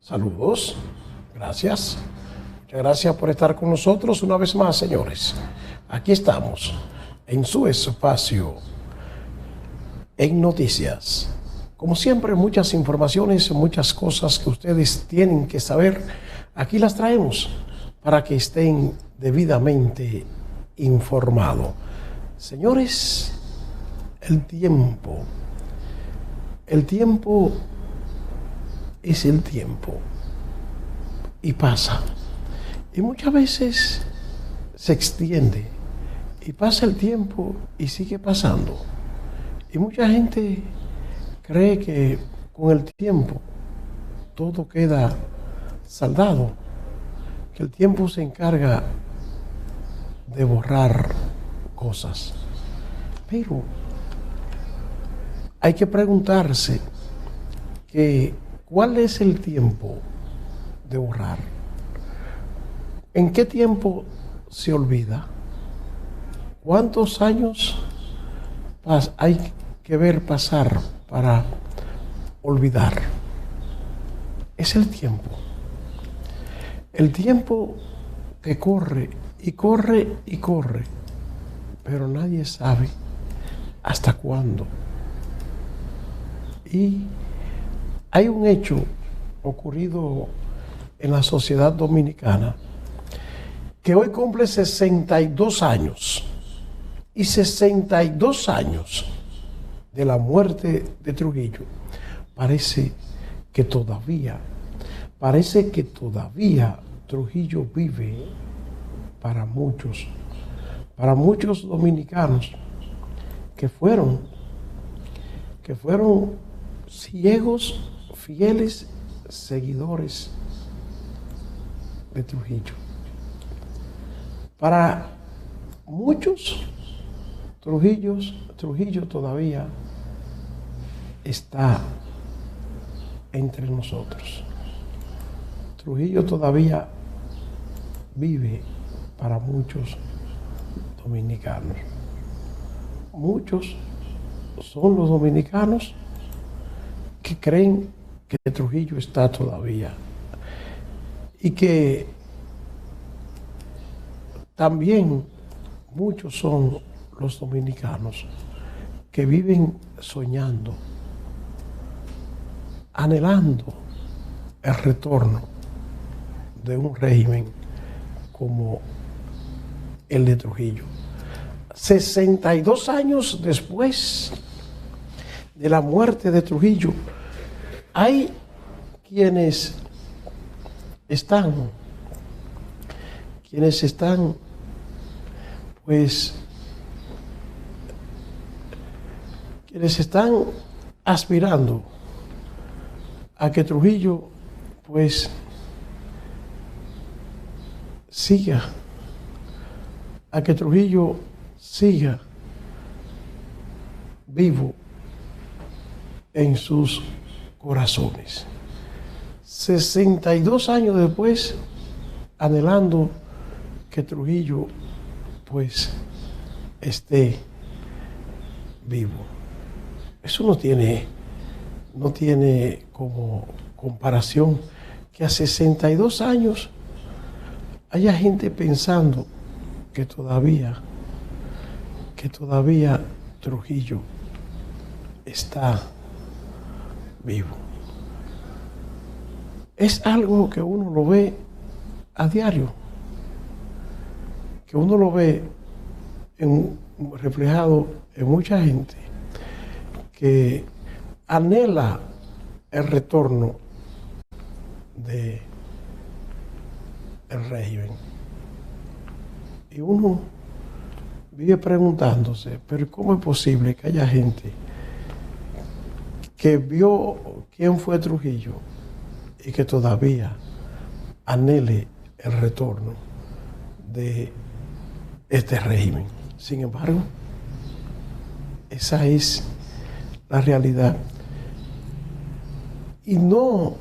Saludos, gracias. Muchas gracias por estar con nosotros una vez más, señores. Aquí estamos, en su espacio, en Noticias. Como siempre, muchas informaciones, muchas cosas que ustedes tienen que saber, aquí las traemos para que estén debidamente informados. Señores, el tiempo es el tiempo y pasa. Y muchas veces se extiende y pasa el tiempo y sigue pasando. Y mucha gente cree que con el tiempo todo queda saldado, que el tiempo se encarga de borrar cosas. Pero hay que preguntarse que ¿cuál es el tiempo de borrar? ¿En qué tiempo se olvida? ¿Cuántos años hay que ver pasar para olvidar? Es el tiempo. El tiempo que corre y corre y corre, pero nadie sabe hasta cuándo. Y hay un hecho ocurrido en la sociedad dominicana que hoy cumple 62 años. Y 62 años de la muerte de Trujillo. Parece que todavía Trujillo vive para muchos dominicanos que fueron ciegos, fieles seguidores de Trujillo. Para muchos, Trujillo todavía está entre nosotros. Trujillo todavía vive para muchos dominicanos. Muchos son los dominicanos que creen que Trujillo está todavía y que también muchos son los dominicanos que viven soñando, anhelando el retorno de un régimen como el de Trujillo. 62 años después de la muerte de Trujillo, hay quienes están aspirando a que Trujillo siga, a que Trujillo siga vivo en sus corazones. 62 años después, anhelando que Trujillo esté vivo. Eso no tiene como comparación que a 62 años haya gente pensando que todavía Trujillo está vivo. Es algo que uno lo ve a diario, que uno lo ve reflejado en mucha gente que anhela el retorno del régimen. Y uno vive preguntándose, pero ¿cómo es posible que haya gente que vio quién fue Trujillo y que todavía anhele el retorno de este régimen? Sin embargo, esa es la realidad. Y no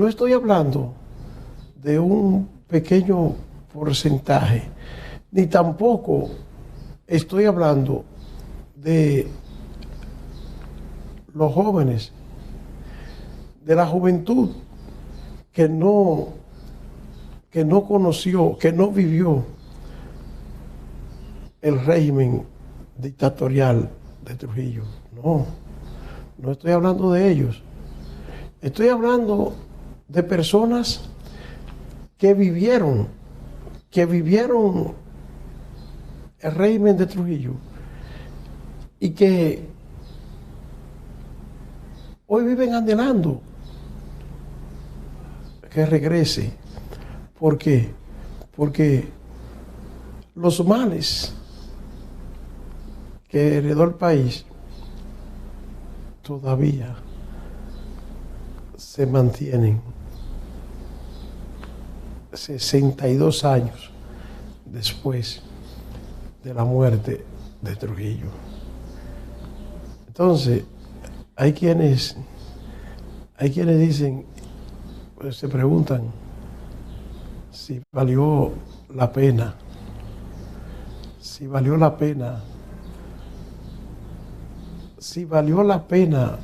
estoy hablando de un pequeño porcentaje, ni tampoco estoy hablando de los jóvenes, de la juventud que no conoció, que no vivió el régimen dictatorial de Trujillo. No, no estoy hablando de ellos. Estoy hablando de personas que vivieron el régimen de Trujillo y que hoy viven anhelando que regrese. ¿Por qué? Porque los males que heredó el país todavía se mantienen 62 años después de la muerte de Trujillo. Entonces, hay quienes dicen, pues, se preguntan si valió la pena, si valió la pena si valió la pena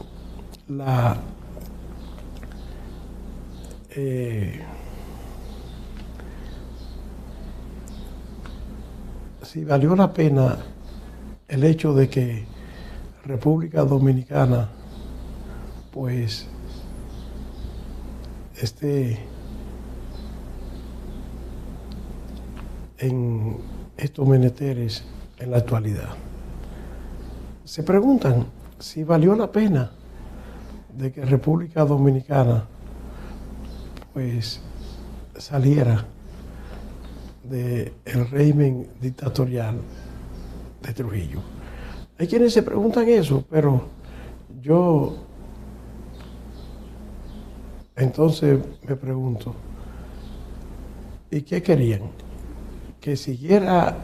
el hecho de que República Dominicana pues esté en estos menesteres en la actualidad. Se preguntan si valió la pena de que República Dominicana pues saliera del régimen dictatorial de Trujillo. Hay quienes se preguntan eso, pero yo entonces me pregunto, ¿y qué querían? Que siguiera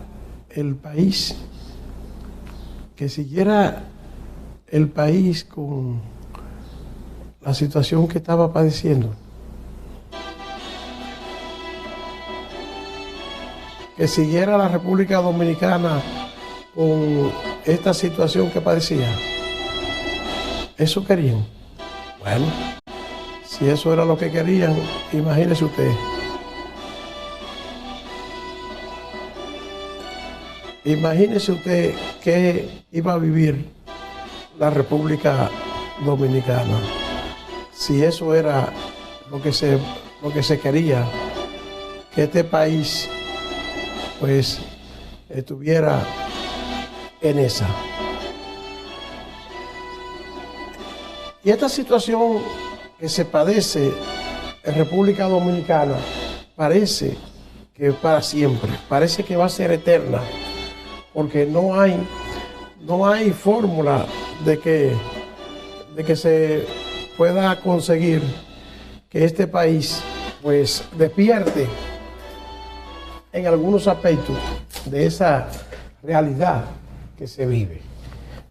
el país con la situación que estaba padeciendo. Que siguiera la República Dominicana con esta situación que padecía. ¿Eso querían? Bueno, si eso era lo que querían, imagínese usted. Imagínese usted que iba a vivir la República Dominicana si eso era lo que se quería, que este país pues estuviera en esa. Y esta situación que se padece en República Dominicana parece que para siempre, parece que va a ser eterna, porque no hay fórmula de que se pueda conseguir que este país pues despierte en algunos aspectos de esa realidad que se vive.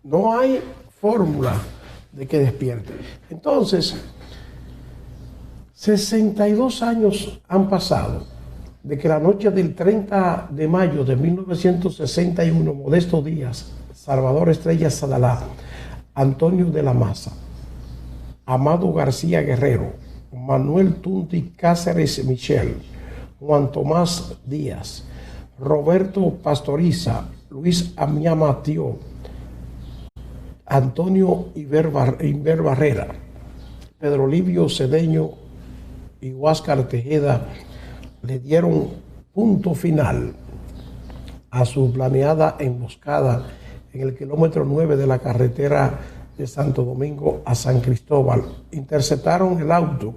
No hay fórmula de que despierte. Entonces, 62 años han pasado de que la noche del 30 de mayo de 1961, Modesto Díaz, Salvador Estrella Sadalá, Antonio de la Maza, Amado García Guerrero, Manuel Tunti Cáceres Michel, Juan Tomás Díaz, Roberto Pastoriza, Luis Amiama Tío, Antonio Iber Barrera, Pedro Livio Cedeño y Huáscar Tejeda le dieron punto final a su planeada emboscada en el kilómetro 9 de la carretera de Santo Domingo a San Cristóbal. Interceptaron el auto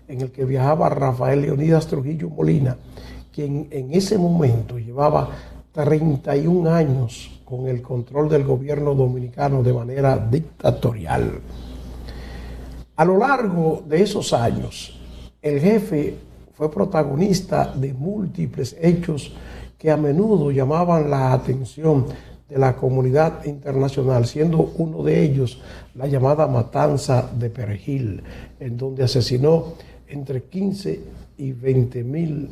en el que viajaba Rafael Leonidas Trujillo Molina, quien en ese momento llevaba 31 años con el control del gobierno dominicano de manera dictatorial. A lo largo de esos años, el jefe fue protagonista de múltiples hechos que a menudo llamaban la atención de la comunidad internacional, siendo uno de ellos la llamada matanza de Perejil, en donde asesinó entre 15 y 20,000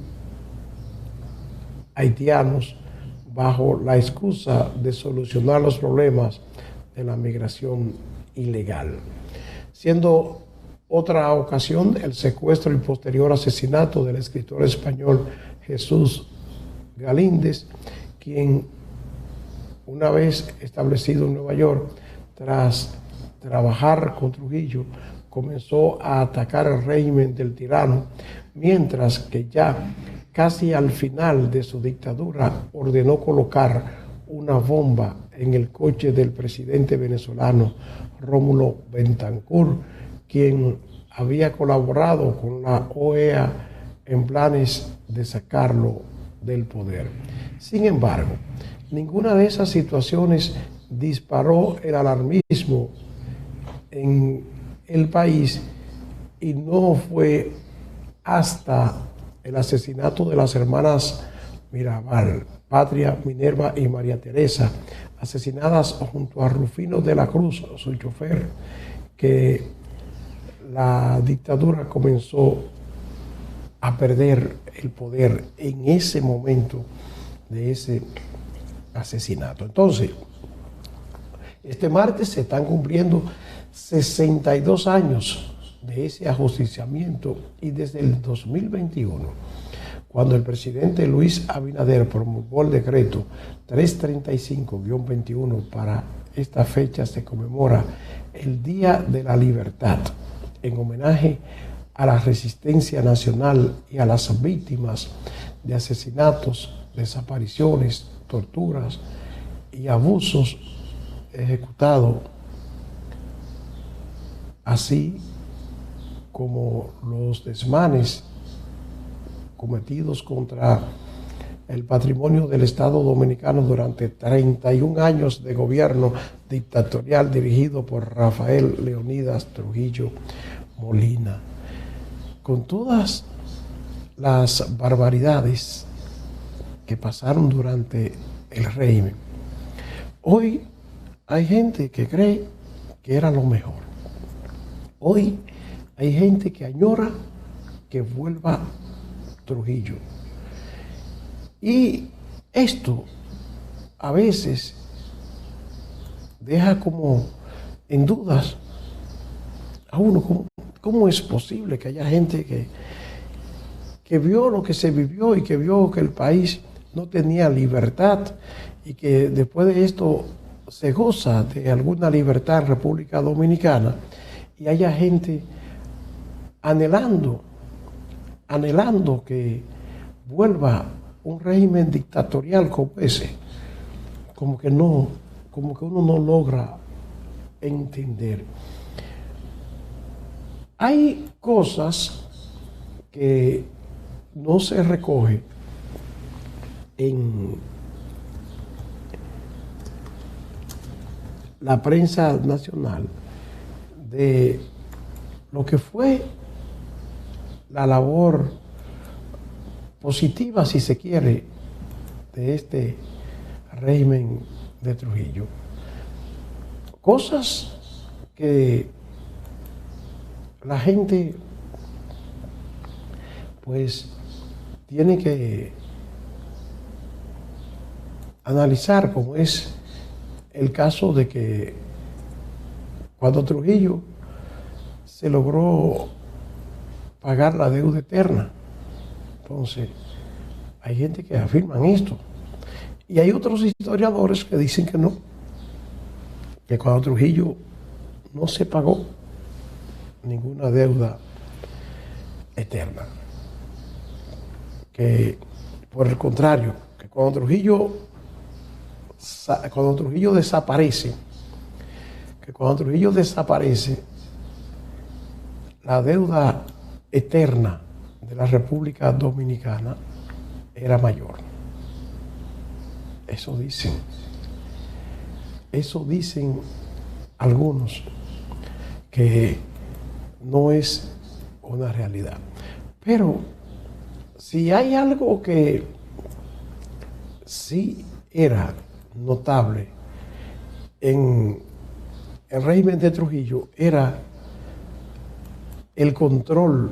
haitianos bajo la excusa de solucionar los problemas de la migración ilegal. Siendo otra ocasión, el secuestro y posterior asesinato del escritor español Jesús Galíndez, quien, una vez establecido en Nueva York, tras trabajar con Trujillo, comenzó a atacar el régimen del tirano, mientras que ya casi al final de su dictadura ordenó colocar una bomba en el coche del presidente venezolano Rómulo Betancourt, quien había colaborado con la OEA en planes de sacarlo del poder. Sin embargo, ninguna de esas situaciones disparó el alarmismo en el país, y no fue hasta el asesinato de las hermanas Mirabal, Patria, Minerva y María Teresa, asesinadas junto a Rufino de la Cruz, su chofer, que la dictadura comenzó a perder el poder en ese momento de ese asesinato. Entonces, este martes se están cumpliendo 62 años de ese ajusticiamiento, y desde el 2021, cuando el presidente Luis Abinader promulgó el decreto 335-21, para esta fecha se conmemora el Día de la Libertad, en homenaje a la resistencia nacional y a las víctimas de asesinatos, desapariciones, torturas y abusos ejecutados, así como los desmanes cometidos contra el patrimonio del Estado Dominicano durante 31 años de gobierno dictatorial dirigido por Rafael Leónidas Trujillo Molina. Con todas las barbaridades que pasaron durante el régimen, hoy hay gente que cree que era lo mejor. Hoy hay gente que añora que vuelva Trujillo. Y esto a veces deja como en dudas a uno, ¿cómo es posible que haya gente que vio lo que se vivió y que vio que el país no tenía libertad, y que después de esto se goza de alguna libertad en República Dominicana, y haya gente anhelando que vuelva un régimen dictatorial como ese? Como que uno no logra entender. Hay cosas que no se recoge en la prensa nacional de lo que fue la labor positiva, si se quiere, de este régimen de Trujillo. Cosas que la gente pues tiene que analizar, como es el caso de que cuando Trujillo se logró pagar la deuda eterna, entonces hay gente que afirman esto, y hay otros historiadores que dicen que no, que cuando Trujillo no se pagó ninguna deuda eterna, que por el contrario, que cuando Trujillo desaparece, la deuda eterna de la República Dominicana era mayor. Eso dicen algunos, que no es una realidad. Pero si hay algo que sí era notable en el régimen de Trujillo, era el control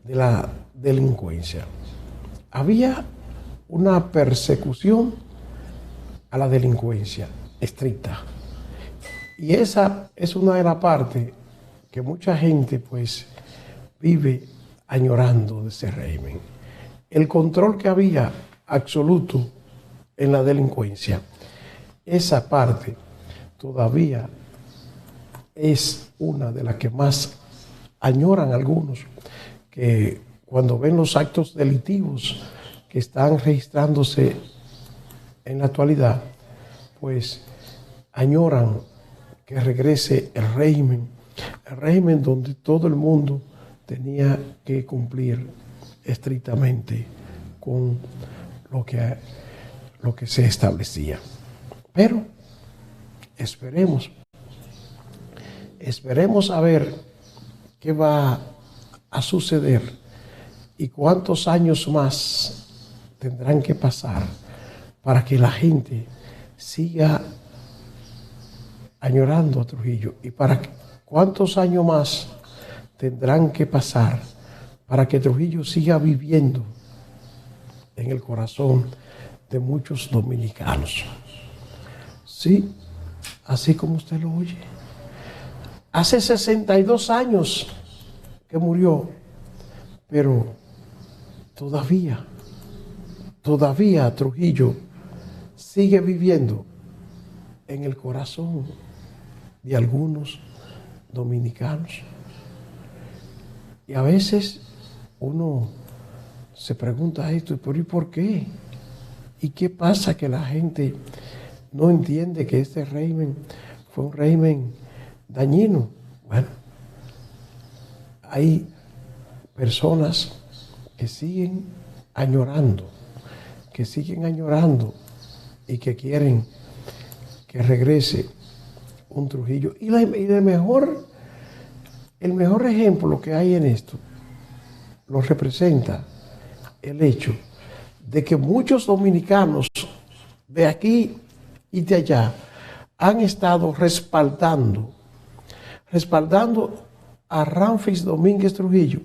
de la delincuencia. Había una persecución a la delincuencia estricta, y esa es una de las partes que mucha gente pues vive añorando de ese régimen. El control que había absoluto en la delincuencia, esa parte todavía es una de las que más añoran algunos, que cuando ven los actos delictivos que están registrándose en la actualidad, pues añoran que regrese el régimen donde todo el mundo tenía que cumplir estrictamente con lo que se establecía. Pero esperemos a ver qué va a suceder y cuántos años más tendrán que pasar para que la gente siga añorando a Trujillo, y para cuántos años más tendrán que pasar para que Trujillo siga viviendo en el corazón de muchos dominicanos. Sí, así como usted lo oye. Hace 62 años que murió, pero todavía Trujillo sigue viviendo en el corazón de algunos dominicanos. Y a veces uno se pregunta esto, ¿pero y por qué? ¿Y qué pasa que la gente no entiende que este régimen fue un régimen dañino? Bueno, hay personas que siguen añorando y que quieren que regrese un Trujillo. Y el mejor ejemplo que hay en esto lo representa el hecho de que muchos dominicanos de aquí y de allá han estado respaldando a Ramfis Domínguez Trujillo,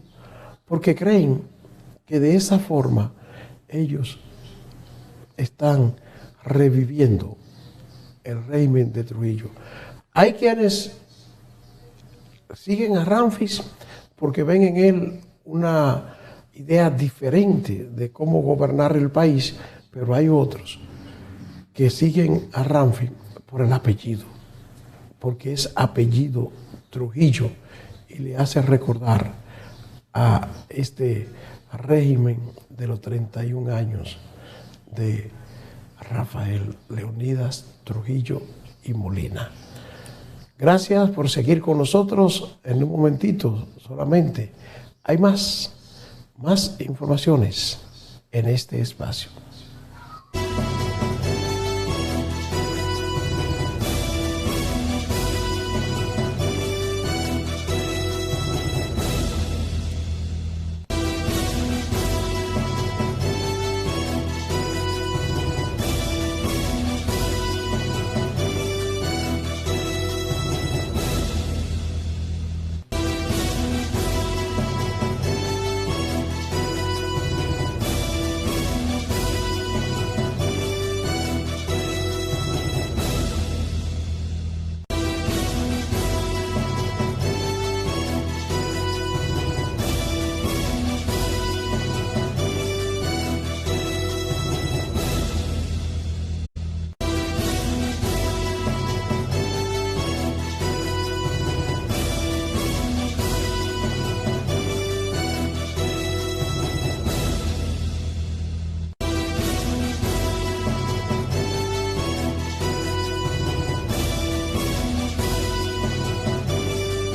porque creen que de esa forma ellos están reviviendo el régimen de Trujillo. Hay quienes siguen a Ramfis porque ven en él una idea diferente de cómo gobernar el país, pero hay otros que siguen a Ramfis por el apellido, porque es apellido Trujillo y le hace recordar a este régimen de los 31 años de Rafael Leonidas Trujillo y Molina. Gracias por seguir con nosotros. En un momentito solamente hay más informaciones en este espacio.